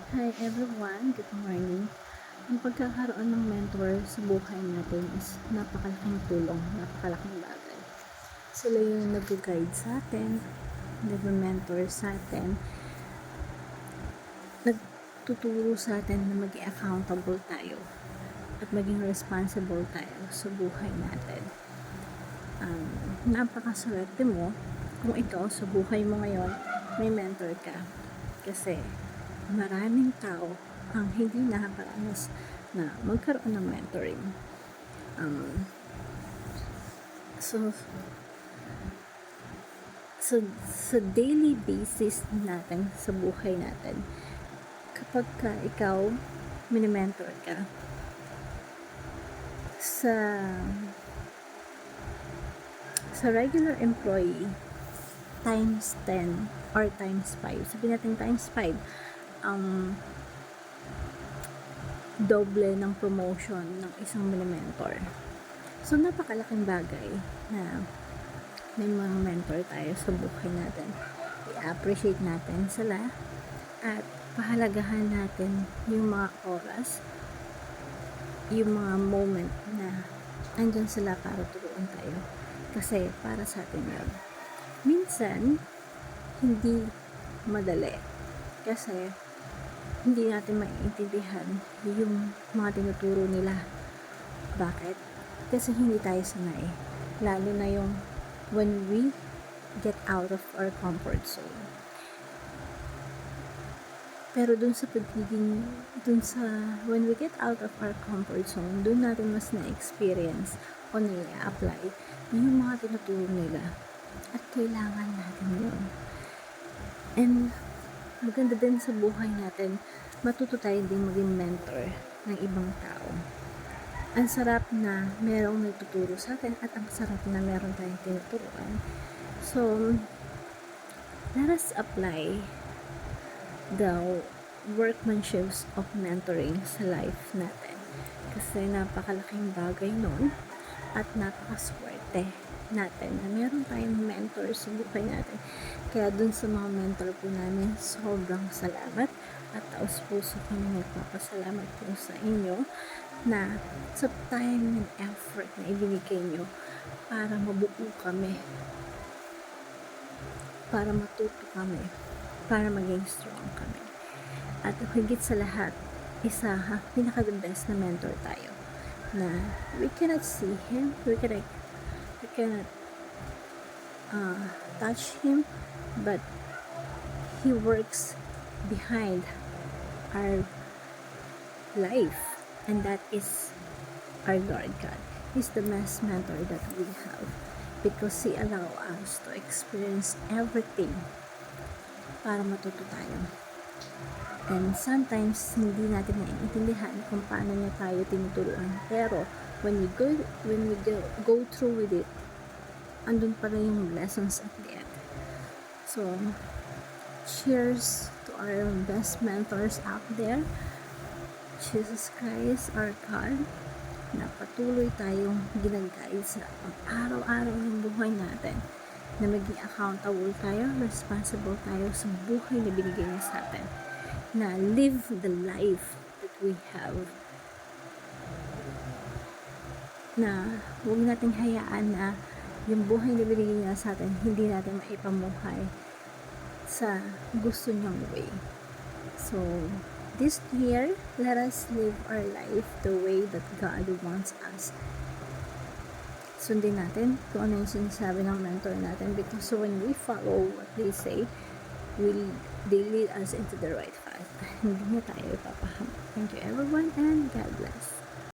Hi everyone, good morning. Ang pagkakaroon ng mentor sa buhay natin is napakalaking tulong, napakalaking bagay. Sila yung nag-guide sa atin, nag-mentor sa atin, nagtuturo sa atin na maging accountable tayo at maging responsible tayo sa buhay natin. Napakaswerte mo kung ikaw sa buhay mo ngayon may mentor ka. Kasi maraming tao ang hindi nakakaranas na magkaroon ng mentoring. So, sa daily basis natin sa buhay natin, kapag ka ikaw mini-mentor ka sa regular employee, times 10 or times 5, sabihin natin times 5, doble ng promotion ng isang mini-mentor. So, napakalaking bagay na may mga mentor tayo sa buhay natin. I-appreciate natin sila at pahalagahan natin yung mga oras, yung mga moment na andyan sila para turuan tayo. Kasi para sa atin yun. Minsan, hindi madali. Kasi hindi natin maiintindihan yung mga tinuturo nila. Bakit? Kasi hindi tayo sanay. Lalo na yung when we get out of our comfort zone. Pero when we get out of our comfort zone, dun natin mas na-experience o na-apply yung mga tinuturo nila. At kailangan natin yun. And maganda din sa buhay natin, matuto tayo din maging mentor ng ibang tao. Ang sarap na merong nagtuturo sa atin at ang sarap na meron tayong tinuturuan. So, let us apply the workmanship of mentoring sa life natin. Kasi napakalaking bagay nun at napakaswerte natin na meron tayong mentor sa buhay natin. Kaya dun sa mga mentor po namin, sobrang salamat at taos puso kami nagpapasalamat po sa inyo na sa time and effort na ibinigay nyo para mabuo kami, para matuto kami, para maging strong kami. At higit sa lahat, pinaka-the best na mentor tayo na we cannot see him, we cannot touch him, but he works behind our life, and that is our Lord God. He's the best mentor that we have because He allows us to experience everything para matuto tayo. And sometimes hindi natin naiintindihan kung paano niya tayo tinuturuan, pero when we go through with it, andun pa rin yung lessons at the end. So, cheers to our best mentors out there. Jesus Christ, our God, na patuloy tayong ginaguide sa araw-araw ng buhay natin, na maging accountable tayo, responsible tayo sa buhay na binigay niya sa atin, na live the life that we have, na huwag nating hayaan na yung buhay na binigay niya sa atin, hindi natin maipamuhay sa gusto niyang way. So, this year, let us live our life the way that God wants us. Sundin natin kung ano yung sinasabi ng mentor natin, because when we follow what they say, they lead us into the right path. Hindi na tayo ipapahamak. Thank you everyone and God bless.